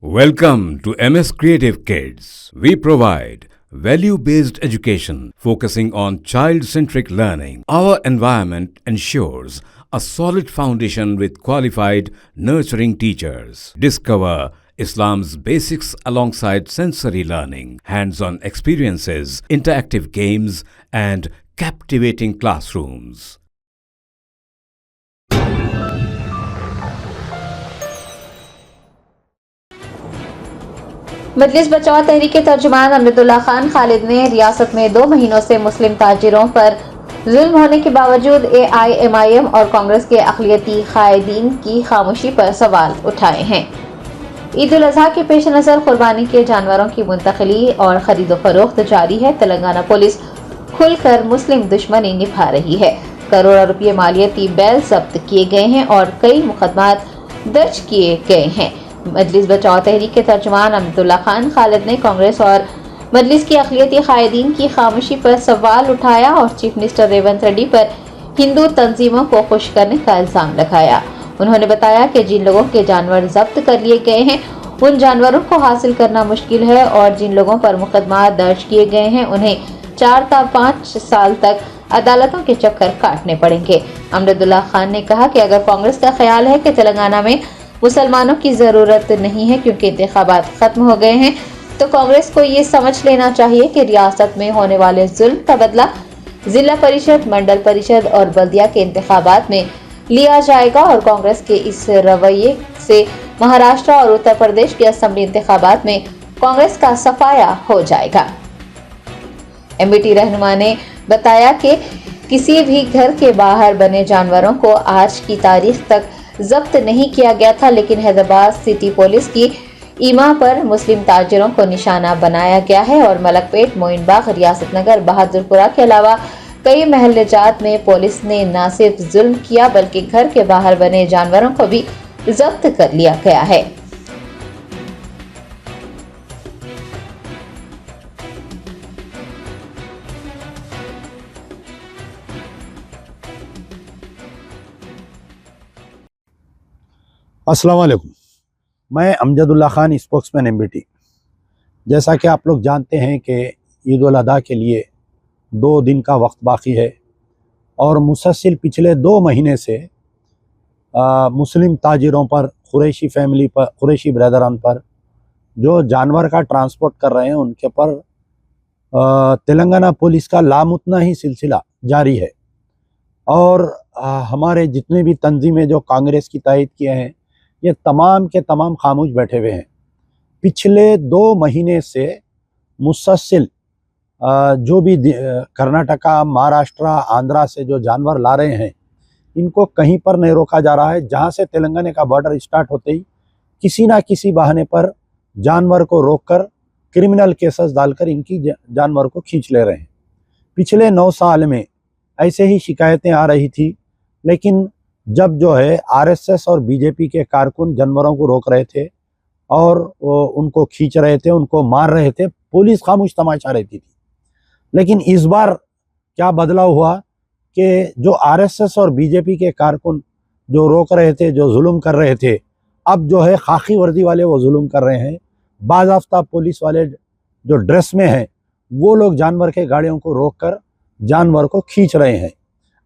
Welcome to MS Creative Kids. We provide value-based education focusing on child-centric learning. Our environment ensures a solid foundation with qualified, nurturing teachers. Discover Islam's basics alongside sensory learning, hands-on experiences, interactive games, and captivating classrooms. मजलिस बचाओ तहरीक के तर्जुमान अमजदुल्ला खान खालिद ने रियासत में 2 महीनों से मुस्लिम ताजिरों पर जुल्म होने के बावजूद AIMIM और कांग्रेस के अक़लियती कायदीन की खामोशी पर सवाल उठाए हैं। ईद उल अज़हा के पेश नज़र कुर्बानी के जानवरों की मुंतकिली और खरीदो फरोख्त जारी है। तेलंगाना पुलिस खुलकर मुस्लिम दुश्मनी निभा रही है। करोड़ों रुपये मालियती बैल जब्त किए गए हैं और कई मुकदमात दर्ज किए गए हैं। मजलिस बचाओ तहरीक के तर्जुमान अमजदुल्ला खान खालिद ने कांग्रेस और मजलिस की अक़लियती कायदीन की खामोशी पर सवाल उठाया और चीफ मिनिस्टर रेवंत रेड्डी पर हिंदू तंजीमों को खुश करने का इल्ज़ाम लगाया। उन्होंने बताया कि जिन लोगों के जानवर जब्त कर लिए गए हैं उन जानवरों को हासिल करना मुश्किल है और जिन लोगों पर मुकदमा दर्ज किए गए हैं उन्हें 4 से 5 साल तक अदालतों के चक्कर काटने पड़ेंगे। अमजदुल्ला खान ने कहा कि अगर कांग्रेस का ख्याल है कि तेलंगाना में मुसलमानों की ज़रूरत नहीं है क्योंकि इंतखाबात ख़त्म हो गए हैं, तो कांग्रेस को ये समझ लेना चाहिए कि रियासत में होने वाले जुल्म का बदला जिला परिषद, मंडल परिषद और बल्दिया के इंतखाबात में लिया जाएगा और कांग्रेस के इस रवैये से महाराष्ट्र और उत्तर प्रदेश के असेंबली इंतखाबात में कांग्रेस का सफाया हो जाएगा। MBT रहनुमा ने बताया कि किसी भी घर के बाहर बने जानवरों को आज की तारीख तक जब्त नहीं किया गया था, लेकिन हैदराबाद सिटी पुलिस की ईमा पर मुस्लिम ताजिरों को निशाना बनाया गया है और मलकपेट, मोइनबाग, रियासत नगर, बहादुरपुरा के अलावा कई महल्ले जात में पुलिस ने न सिर्फ जुल्म किया बल्कि घर के बाहर बने जानवरों को भी जब्त कर लिया गया है। अस्सलाम वालेकुम, मैं अमजदुल्ला खान, स्पोक्समैन MBT। जैसा कि आप लोग जानते हैं कि ईद उल अज़हा के लिए 2 दिन का वक्त बाकी है और मुसलसल पिछले 2 महीने से मुस्लिम ताजिरों पर, कुरैशी फैमिली पर, कुरैशी ब्रदरान पर जो जानवर का ट्रांसपोर्ट कर रहे हैं उनके पर तेलंगाना पुलिस का लामुतना ही सिलसिला जारी है। और हमारे जितने भी तंजीमें जो कांग्रेस की तायद किए हैं ये तमाम के तमाम खामोश बैठे हुए हैं। पिछले 2 महीने से मुसलसल जो भी कर्नाटका, महाराष्ट्र, आंध्रा से जो जानवर ला रहे हैं इनको कहीं पर नहीं रोका जा रहा है। जहां से तेलंगाना का बॉर्डर स्टार्ट होते ही किसी ना किसी बहाने पर जानवर को रोककर क्रिमिनल केसेस डालकर इनकी जानवर को खींच ले रहे हैं। पिछले 9 साल में ऐसे ही शिकायतें आ रही थी, लेकिन जब जो है RSS और BJP के कारकुन जानवरों को रोक रहे थे और उनको खींच रहे थे, उनको मार रहे थे, पुलिस खामोश तमाशा रहती थी। लेकिन इस बार क्या बदलाव हुआ कि जो RSS और BJP के कारकुन जो रोक रहे थे, जो जुल्म कर रहे थे, अब जो है खाकी वर्दी वाले वो जुल्म कर रहे हैं। बाज़ाफ्ता पुलिस वाले जो ड्रेस में हैं वो लोग जानवर के गाड़ियों को रोककर जानवर को खींच रहे हैं।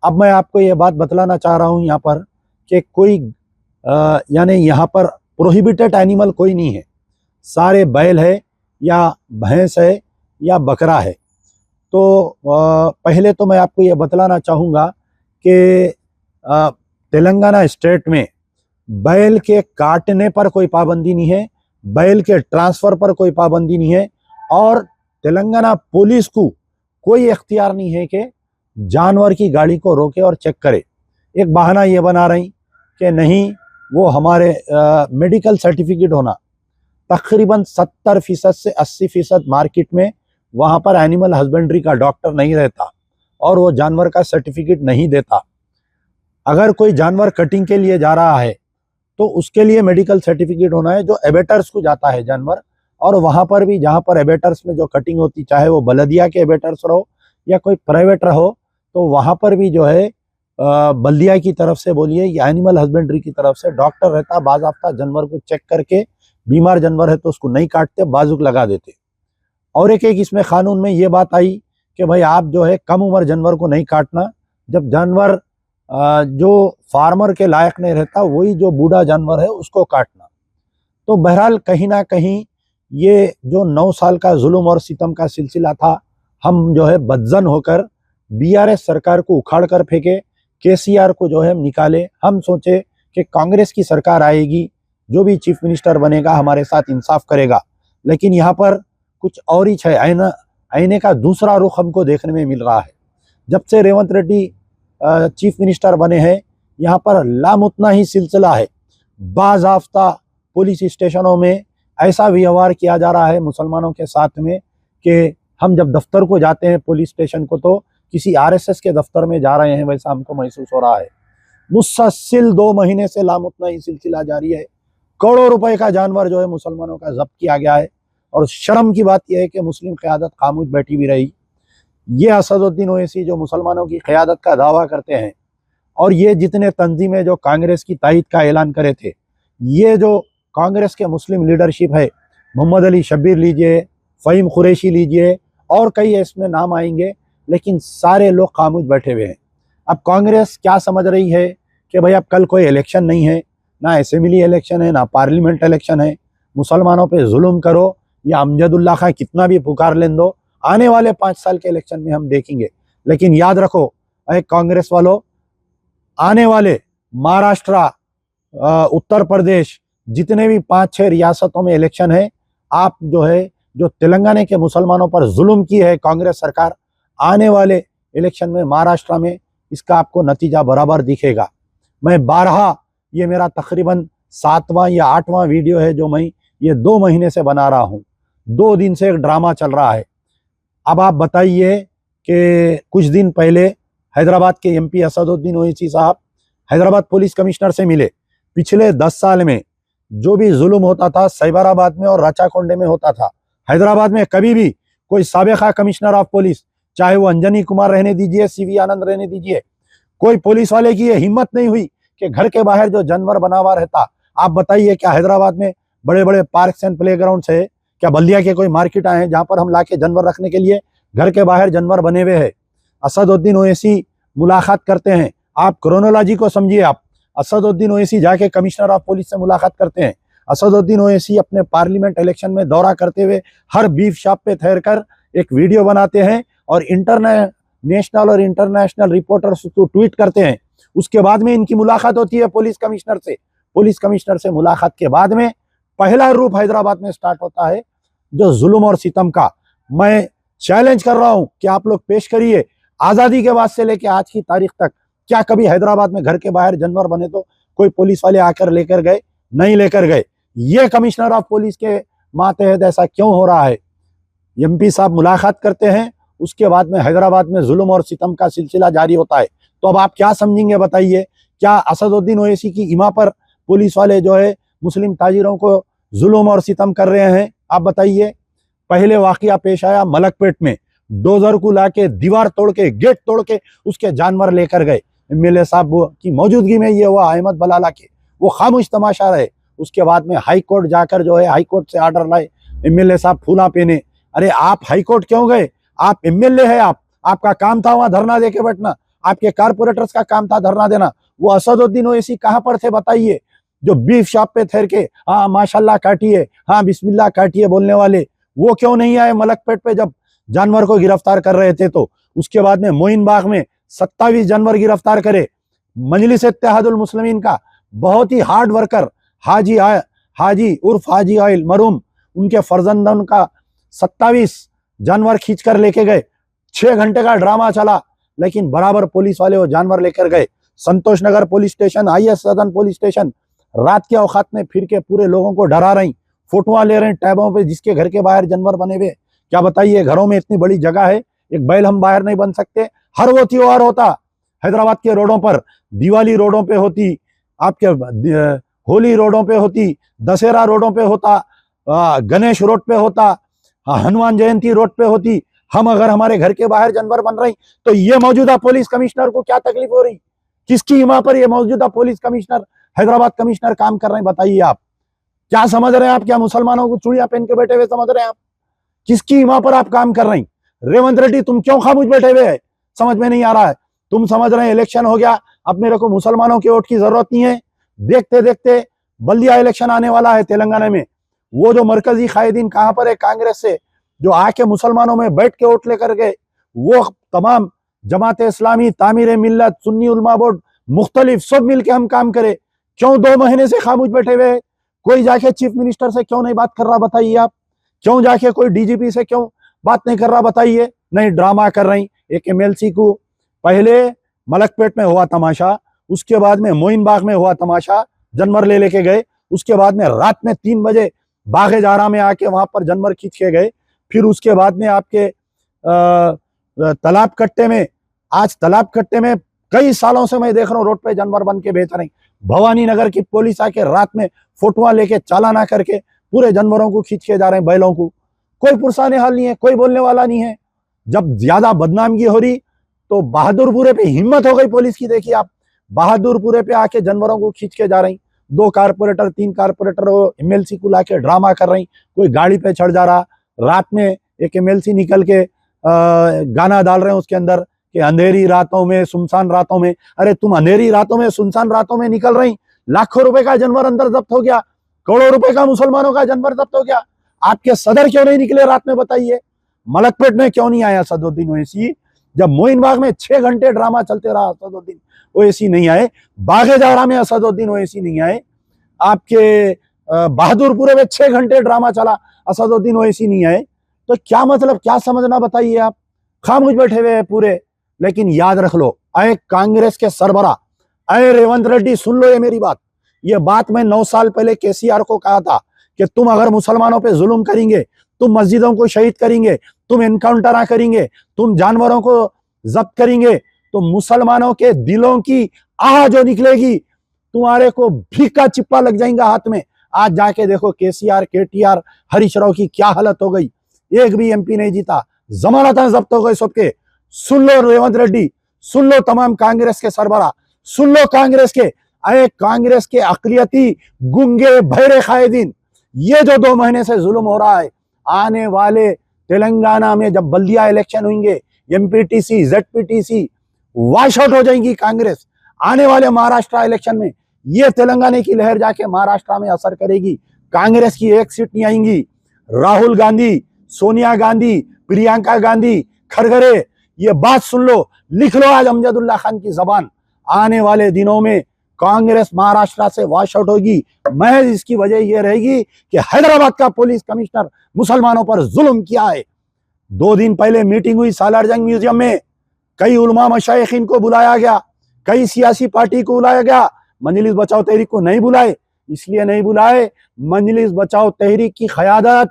अब मैं आपको ये बात बतलाना चाह रहा हूँ यहाँ पर कि कोई यानी यहाँ पर प्रोहिबिटेड एनिमल कोई नहीं है। सारे बैल है या भैंस है या बकरा है। तो पहले तो मैं आपको ये बतलाना चाहूँगा कि तेलंगाना स्टेट में बैल के काटने पर कोई पाबंदी नहीं है, बैल के ट्रांसफ़र पर कोई पाबंदी नहीं है और तेलंगाना पुलिस को कोई इख्तियार नहीं है कि जानवर की गाड़ी को रोके और चेक करे। एक बहाना ये बना रही कि नहीं, वो हमारे मेडिकल सर्टिफिकेट होना, तकरीबन 70% से 80% मार्केट में वहाँ पर एनिमल हस्बेंड्री का डॉक्टर नहीं रहता और वो जानवर का सर्टिफिकेट नहीं देता। अगर कोई जानवर कटिंग के लिए जा रहा है तो उसके लिए मेडिकल सर्टिफिकेट होना है, जो एबेटर्स को जाता है जानवर। और वहाँ पर भी जहाँ पर एबेटर्स में जो कटिंग होती, चाहे वो बलदिया के एबेटर्स रहो या कोई प्राइवेट रहो, तो वहाँ पर भी जो है बल्दिया की तरफ से बोलिए या एनिमल हस्बेंड्री की तरफ से डॉक्टर रहता, बाज़ाफ्ता जानवर को चेक करके बीमार जानवर है तो उसको नहीं काटते, बाजुक लगा देते। और एक इसमें कानून में ये बात आई कि भाई आप जो है कम उम्र जानवर को नहीं काटना, जब जानवर जो फार्मर के लायक नहीं रहता वही जो बूढ़ा जानवर है उसको काटना। तो बहरहाल कहीं ना कहीं ये जो 9 साल का जुल्म और सितम का सिलसिला था, हम जो है बदजन होकर बीआरएस सरकार को उखाड़ कर फेंके, केसीआर को जो है हम निकाले। हम सोचे कि कांग्रेस की सरकार आएगी, जो भी चीफ मिनिस्टर बनेगा हमारे साथ इंसाफ करेगा, लेकिन यहाँ पर कुछ और ही है। आईने का दूसरा रुख हमको देखने में मिल रहा है। जब से रेवंत रेड्डी चीफ मिनिस्टर बने हैं, यहाँ पर लामुतना ही सिलसिला है। बाज़ाफ्ता पुलिस स्टेशनों में ऐसा व्यवहार किया जा रहा है मुसलमानों के साथ में कि हम जब दफ्तर को जाते हैं पुलिस स्टेशन को तो किसी आरएसएस के दफ्तर में जा रहे हैं, वैसा हमको महसूस हो रहा है। मुसलसल 2 महीने से लामुतना ही सिलसिला जारी है। करोड़ों रुपए का जानवर जो है मुसलमानों का जब्त किया गया है। और शर्म की बात यह है कि मुस्लिम क़यादत खामोश बैठी भी रही। ये असदुद्दीन ओवैसी जो मुसलमानों की क़यादत का दावा करते हैं, और ये जितने तंजीमें जो कांग्रेस की तायद का ऐलान करे थे, ये जो कांग्रेस के मुस्लिम लीडरशिप है, मोहम्मद अली शब्बीर लीजिए, फ़हीम कुरैशी लीजिए, और कई इसमें नाम आएंगे, लेकिन सारे लोग खामोश बैठे हुए हैं। अब कांग्रेस क्या समझ रही है कि भाई अब कल कोई इलेक्शन नहीं है, ना असेंबली इलेक्शन है, ना पार्लियामेंट इलेक्शन है, मुसलमानों पे जुल्म करो या अमजदुल्ला खां कितना भी पुकार लें दो, आने वाले 5 साल के इलेक्शन में हम देखेंगे। लेकिन याद रखो कांग्रेस वालों, आने वाले महाराष्ट्र, उत्तर प्रदेश, जितने भी 5-6 रियासतों में इलेक्शन है, आप जो है जो तेलंगाना के मुसलमानों पर जुल्म की है कांग्रेस सरकार, आने वाले इलेक्शन में महाराष्ट्र में इसका आपको नतीजा बराबर दिखेगा। मैं 12, ये मेरा तकरीबन 7वां या 8वां वीडियो है जो मैं ये 2 महीने से बना रहा हूँ। 2 दिन से एक ड्रामा चल रहा है। अब आप बताइए कि कुछ दिन पहले हैदराबाद के एमपी असदुद्दीन ओवैसी साहब हैदराबाद पुलिस कमिश्नर से मिले। पिछले 10 साल में जो भी जुल्म होता था साइबराबाद में और राचाकोंडे में होता था, हैदराबाद में कभी भी कोई साबिका कमिश्नर ऑफ पुलिस, चाहे वो अंजनी कुमार रहने दीजिए, सीवी आनंद रहने दीजिए, कोई पुलिस वाले की ये हिम्मत नहीं हुई कि घर के बाहर जो जानवर बना हुआ रहता। आप बताइए क्या हैदराबाद में बड़े बड़े पार्क्स एंड प्ले ग्राउंड है, क्या बल्दिया के कोई मार्केट आए हैं जहां पर हम लाके जानवर रखने के लिए घर के बाहर जानवर बने हुए हैं। असदुद्दीन ओवैसी मुलाकात करते हैं, आप क्रोनोलॉजी को समझिए। आप असदुद्दीन ओवैसी जाके कमिश्नर ऑफ पुलिस से मुलाकात करते हैं। असदुद्दीन ओवैसी अपने पार्लियामेंट इलेक्शन में दौरा करते हुए हर बीफ शॉप पे ठहर कर एक वीडियो बनाते हैं और नेशनल और इंटरनेशनल रिपोर्टर्स को ट्वीट करते हैं। उसके बाद में इनकी मुलाकात होती है पुलिस कमिश्नर से। पुलिस कमिश्नर से मुलाकात के बाद में पहला रूप हैदराबाद में स्टार्ट होता है जो जुल्म और सितम का। मैं चैलेंज कर रहा हूं कि आप लोग पेश करिए, आज़ादी के बाद से लेकर आज की तारीख तक क्या कभी हैदराबाद में घर के बाहर जानवर बने तो कोई पुलिस वाले आकर लेकर गए? नहीं लेकर गए। ये कमिश्नर ऑफ पुलिस के मातहत ऐसा क्यों हो रहा है? एमपी साहब मुलाकात करते हैं, उसके बाद में हैदराबाद में जुल्म और सितम का सिलसिला जारी होता है। तो अब आप क्या समझेंगे बताइए? क्या असदुद्दीन ओवैसी की इमा पर पुलिस वाले जो है मुस्लिम ताजिरों को जुल्म और सितम कर रहे हैं? आप बताइए। पहले वाकया पेश आया मलकपेट में, डोजर को लाके दीवार तोड़ के, गेट तोड़ के उसके जानवर लेकर गए। एमएलए साहब की मौजूदगी में ये हुआ, अहमद बलाला के, वो खामोश तमाशा रहे। उसके बाद में हाई कोर्ट जाकर जो है हाई कोर्ट से ऑर्डर लाए, एमएलए साहब फूला पहने। अरे आप हाई कोर्ट क्यों गए? आप एमएलए है, आपका काम था वहां धरना दे के बैठना, आपके कारपोरेटर्स का काम था धरना देना। वो असदुद्दीन ओवैसी कहां पर थे बताइए? जो बीफ शॉप पे ठहर के हाँ माशाल्लाह काटिए, हाँ बिस्मिल्लाह काटिए बोलने वाले, वो क्यों नहीं आए मलकपेट पे जब जानवर को गिरफ्तार कर रहे थे? तो उसके बाद में मोइन बाग में 27 जानवर गिरफ्तार करे। मजलिस इत्तेहादुल मुस्लिमीन का बहुत ही हार्ड वर्कर हाजी उर्फ हाजी आइल मरूम, उनके फर्जंदन का 27 जानवर खींच कर लेके गए। 6 घंटे का ड्रामा चला, लेकिन बराबर पुलिस वाले वो जानवर लेकर गए। संतोष नगर पुलिस स्टेशन, IS सदन पुलिस स्टेशन रात के औकात में फिर के पूरे लोगों को डरा रही, फोटोआं ले रहे हैं टैबों पे जिसके घर के बाहर जानवर बने हुए। क्या बताइए, घरों में इतनी बड़ी जगह है, एक बैल हम बाहर नहीं बन सकते? हर वो त्योहार होता हैदराबाद के रोडों पर, दिवाली रोडों पे होती, आपके होली रोडों पे होती, दशहरा रोडों पे होता, गणेश रोड पे होता, हनुमान जयंती रोड पे होती। हम अगर हमारे घर के बाहर जानवर बन रही तो ये मौजूदा पुलिस कमिश्नर को क्या तकलीफ हो रही? किसकी हिमा पर ये मौजूदा पुलिस कमिश्नर, हैदराबाद कमिश्नर काम कर रहे हैं बताइए आप? क्या समझ रहे हैं आप? क्या मुसलमानों को चूड़ियां पहन के बैठे हुए समझ रहे हैं आप? किसकी वहां पर आप काम कर रहे हैं? रेवंत रेड्डी तुम क्यों खामोश बैठे हुए हैं? समझ में नहीं आ रहा है। तुम समझ रहे हैं इलेक्शन हो गया, अब मेरे को मुसलमानों की वोट की जरूरत नहीं है। देखते देखते बल्दिया इलेक्शन आने वाला है तेलंगाना में। वो जो मरकजी कायदीन कहां पर है कांग्रेस से, जो आके मुसलमानों में बैठ के वोट लेकर गए, वो तमाम जमात इस्लामी, तामीर मिल्लत, सुन्नी उलमा बोर्ड, मुख्तलिफ सब मिलके हम काम करें। क्यों 2 महीने से खामोश बैठे हुए? कोई जाके चीफ मिनिस्टर से क्यों नहीं बात कर रहा बताइए आप? क्यों जाके कोई डीजीपी से क्यों बात नहीं कर रहा बताइए? नहीं, ड्रामा कर रही। एक एमएलसी को पहले मलकपेट में हुआ तमाशा, उसके बाद में मोइन बाग में हुआ तमाशा, जानवर ले लेके गए। उसके बाद में रात में 3 बजे बागे जारा में आके वहां पर जानवर खींच के गए। फिर उसके बाद में आपके तालाब कट्टे में, आज तालाब कट्टे में कई सालों से मैं देख रहा हूँ रोड पे जानवर बन के बेच रही। भवानी नगर की पुलिस आके रात में फोटोआ लेके चालाना करके पूरे जानवरों को खींच के जा रहे हैं, बैलों को। कोई पुरसाने हाल नहीं है, कोई बोलने वाला नहीं है। जब ज्यादा बदनामगी हो रही तो बहादुरपुरे पे हिम्मत हो गई पुलिस की। देखिए आप, बहादुरपुरे पे आके जानवरों को खींच के जा रही। 2 कारपोरेटर 3 कारपोरेटर एमएलसी को लाके ड्रामा कर रही। कोई गाड़ी पे चढ़ जा रहा, रात में एक एमएलसी निकल के गाना डाल रहे हैं उसके अंदर कि अंधेरी रातों में, सुनसान रातों में। अरे तुम अंधेरी रातों में, सुनसान रातों में निकल रही, लाखों रुपए का जानवर अंदर जब्त हो गया, करोड़ों रुपए का मुसलमानों का जानवर जब्त हो गया। आपके सदर क्यों नहीं निकले रात में बताइए? मलकपेट में क्यों नहीं आया असदुद्दीन ओवैसी? जब मोइन बाग में 6 घंटे ड्रामा चलते रहा, असदुद्दीन ओवैसी नहीं आए। बागे जारा में असदुद्दीन ओवैसी नहीं आए। आपके बहादुरपुरे में 6 घंटे ड्रामा चला, असदुद्दीन ओवैसी नहीं आए। तो क्या मतलब, क्या समझना बताइए आप? खामोश बैठे हुए हैं पूरे। लेकिन याद रख लो, अरे कांग्रेस के सरबरा, अरे रेवंत रेड्डी, सुन लो ये मेरी बात। ये बात मैं 9 साल पहले केसीआर को कहा था कि तुम अगर मुसलमानों पे जुल्म करेंगे, तुम मस्जिदों को शहीद करेंगे, तुम एनकाउंटर करेंगे, तुम जानवरों को जब्त करेंगे, तो मुसलमानों के दिलों की आह जो निकलेगी, तुम्हारे को भीख का चिप्पा लग जाएगा हाथ में। आज जाके देखो केसीआर, केटीआर, हरीश राव की क्या हालत हो गई। एक भी एमपी नहीं जीता, जमानत जब्त हो गए सबके। सुन लो रेवंत रेड्डी, सुन लो तमाम कांग्रेस के सरबरा, सुन लो कांग्रेस के, अरे कांग्रेस के अकलियती गुंगे बहरे कायदीन, ये जो 2 महीने से जुल्म हो रहा है, आने वाले तेलंगाना में जब बल्दिया इलेक्शन होंगे, एमपीटीसी, जेडपीटीसी वॉश आउट हो जाएंगी कांग्रेस। आने वाले महाराष्ट्र इलेक्शन में ये तेलंगाना की लहर जाके महाराष्ट्र में असर करेगी। कांग्रेस की 1 सीट नहीं आएंगी। राहुल गांधी, सोनिया गांधी, प्रियंका गांधी, खरगरे, ये बात सुन लो, लिख लो आज अमजदुल्ला खान की जबान। आने वाले दिनों में कांग्रेस महाराष्ट्र से वॉश आउट होगी। महज इसकी वजह यह रहेगी कि हैदराबाद का पुलिस कमिश्नर मुसलमानों पर जुल्म किया है। 2 दिन पहले मीटिंग हुई सालारजंग म्यूजियम में, कई उलमा मशाइखीन को बुलाया गया, कई सियासी पार्टी को बुलाया गया। मजलिस बचाओ तहरीक को नहीं बुलाए, इसलिए नहीं बुलाए, मजलिस बचाओ तहरीक की क़यादत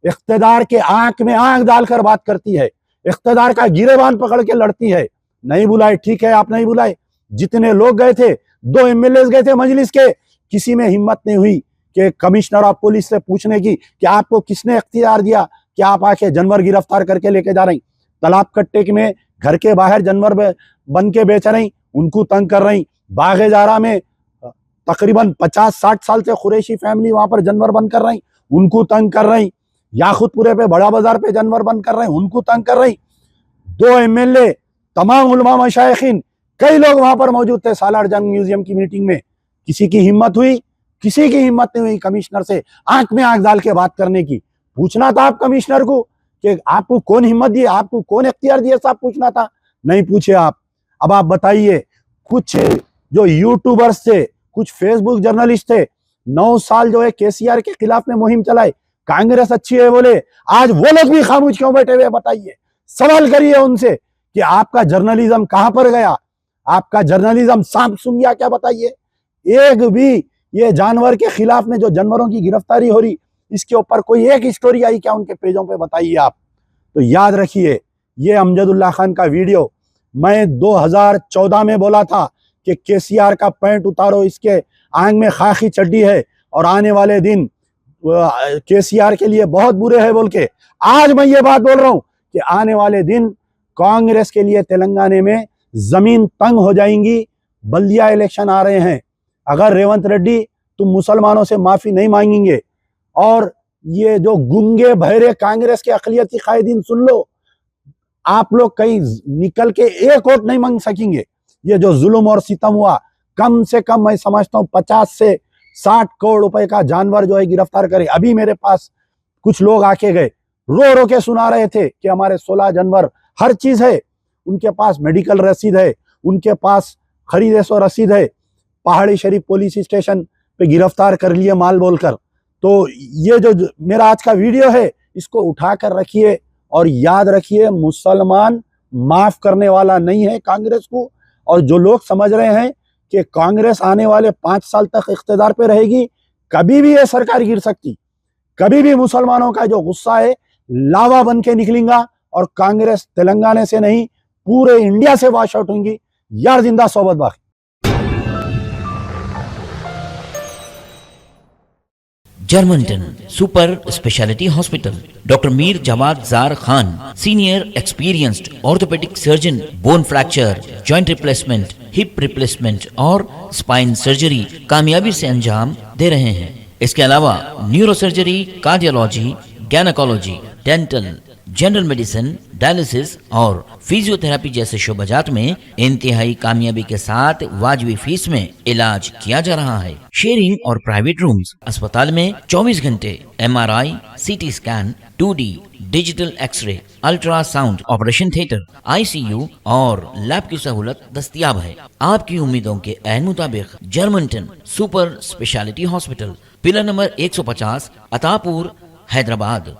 इख्तिदार के आंख में आंख डालकर बात करती है, इख्तिदार का गिरेबान पकड़ के लड़ती है। नहीं बुलाए, ठीक है, आप नहीं बुलाए। जितने लोग गए थे, 2 एमएलए गए थे मजलिस के, किसी में हिम्मत नहीं हुई कि कमिश्नर ऑफ पुलिस से पूछने की कि आपको किसने इख्तियार दिया कि आप आके जानवर गिरफ्तार करके लेके जा रही। तालाब कट्टे में घर के बाहर जानवर बन के बेच रही, उनको तंग कर रही। बागे जारा में तकरीबन 50-60 साल से कुरैशी फैमिली वहां पर जानवर बन कर रही, उनको तंग कर रही। याकुतपुरे पे, बड़ा बाजार पे जानवर बंद कर रहे हैं, उनको तंग कर रही। 2 एमएलए, तमाम उलमा मशाइखीन, कई लोग वहां पर मौजूद थे सालारजंग म्यूजियम की मीटिंग में। किसी की हिम्मत हुई? किसी की हिम्मत नहीं हुई कमिश्नर से आंख में आंख डाल के बात करने की। पूछना था आप कमिश्नर को कि आपको कौन हिम्मत दी, आपको कौन इख्तियार दिया, साहब पूछना था, नहीं पूछे आप। अब आप बताइए, कुछ जो यूट्यूबर्स थे, कुछ फेसबुक जर्नलिस्ट थे, 9 साल जो है केसीआर के खिलाफ में मुहिम चलाए, कांग्रेस अच्छी है बोले, आज वो लोग भी खामोश क्यों बैठे हुए? बताइए, सवाल करिए उनसे कि आपका जर्नलिज्म कहां पर गया? आपका जर्नलिज्म सांप सुन गया क्या? बताइए। एक भी ये जानवर के खिलाफ में जो जानवरों की गिरफ्तारी हो रही, इसके ऊपर कोई एक स्टोरी आई क्या उनके पेजों पे? बताइए आप। तो याद रखिए, ये अमजदुल्ला खान का वीडियो मैं 2014 में बोला था कि केसीआर का पैंट उतारो, इसके आंग में खाकी चड्डी है और आने वाले दिन केसीआर के लिए बहुत बुरे हैं बोल के। आज मैं ये बात बोल रहा हूं कि आने वाले दिन कांग्रेस के लिए तेलंगाना में जमीन तंग हो जाएंगी। बल्दिया इलेक्शन आ रहे हैं, अगर रेवंत रेड्डी तुम मुसलमानों से माफी नहीं मांगेंगे। और ये जो गुंगे बहरे कांग्रेस के अक़लियती कायदीन सुन लो, आप लोग कहीं निकल के एक वोट नहीं मांग सकेंगे। ये जो जुल्म और सितम हुआ, कम से कम मैं समझता हूँ 50 से 60 करोड़ रुपए का जानवर जो है गिरफ्तार करे। अभी मेरे पास कुछ लोग आके गए, रो रो के सुना रहे थे कि हमारे 16 जानवर हर चीज है, उनके पास मेडिकल रसीद है, उनके पास खरीदे सो रसीद है, पहाड़ी शरीफ पुलिस स्टेशन पे गिरफ्तार कर लिए माल बोलकर। तो ये जो मेरा आज का वीडियो है, इसको उठा कर रखिए और याद रखिए, मुसलमान माफ करने वाला नहीं है कांग्रेस को। और जो लोग समझ रहे हैं कि कांग्रेस आने वाले 5 साल तक इख्तिदार पे रहेगी, कभी भी ये सरकार गिर सकती, कभी भी मुसलमानों का जो गुस्सा है लावा बन के निकलेगा और कांग्रेस तेलंगाना से नहीं पूरे इंडिया से वॉश आउट होंगी। यार जिंदा सोबत बाकी। Germanton super speciality hospital, doctor Mir Jawad Jar Khan, senior experienced orthopaedic surgeon, bone fracture, joint replacement, hip replacement और स्पाइन सर्जरी कामयाबी से अंजाम दे रहे हैं। इसके अलावा neurosurgery, cardiology, gynaecology, dental, general medicine, dialysis और फिजियोथेरेपी जैसे शोबाजात में इंतहाई कामयाबी के साथ वाजबी फीस में इलाज किया जा रहा है। शेयरिंग और प्राइवेट रूम्स, अस्पताल में 24 घंटे MRI, CT scan, 2D digital x-ray, ultrasound, operation theatre, ICU और लैब की सहूलत दस्तयाब है। आपकी उम्मीदों के ऐन मुताबिक Germanton super speciality hospital, pillar number 150, Attapur, Hyderabad.